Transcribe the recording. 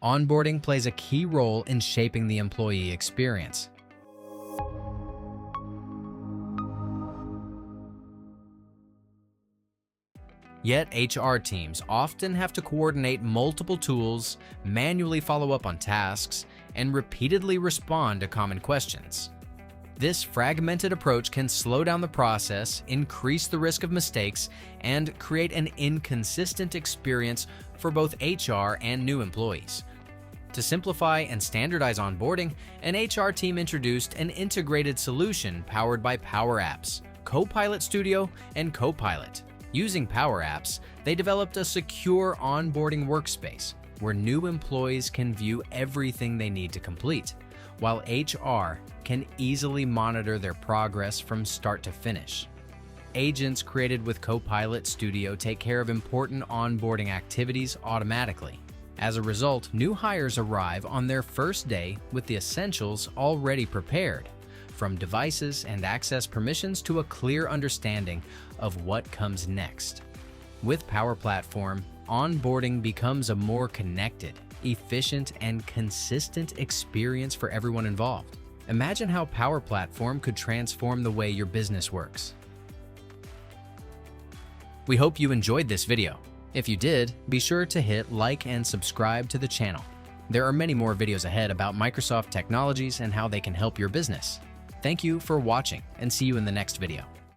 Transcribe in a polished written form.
Onboarding plays a key role in shaping the employee experience. Yet, HR teams often have to coordinate multiple tools, manually follow up on tasks, and repeatedly respond to common questions. This fragmented approach can slow down the process, increase the risk of mistakes, and create an inconsistent experience for both HR and new employees. To simplify and standardize onboarding, an HR team introduced an integrated solution powered by Power Apps, Copilot Studio and Copilot. Using Power Apps, they developed a secure onboarding workspace where new employees can view everything they need to complete, while HR can easily monitor their progress from start to finish. Agents created with Copilot Studio take care of important onboarding activities automatically. As a result, new hires arrive on their first day with the essentials already prepared, from devices and access permissions to a clear understanding of what comes next. With Power Platform, onboarding becomes a more connected, efficient, and consistent experience for everyone involved. Imagine how Power Platform could transform the way your business works. We hope you enjoyed this video. If you did, be sure to hit like and subscribe to the channel. There are many more videos ahead about Microsoft technologies and how they can help your business. Thank you for watching, and see you in the next video.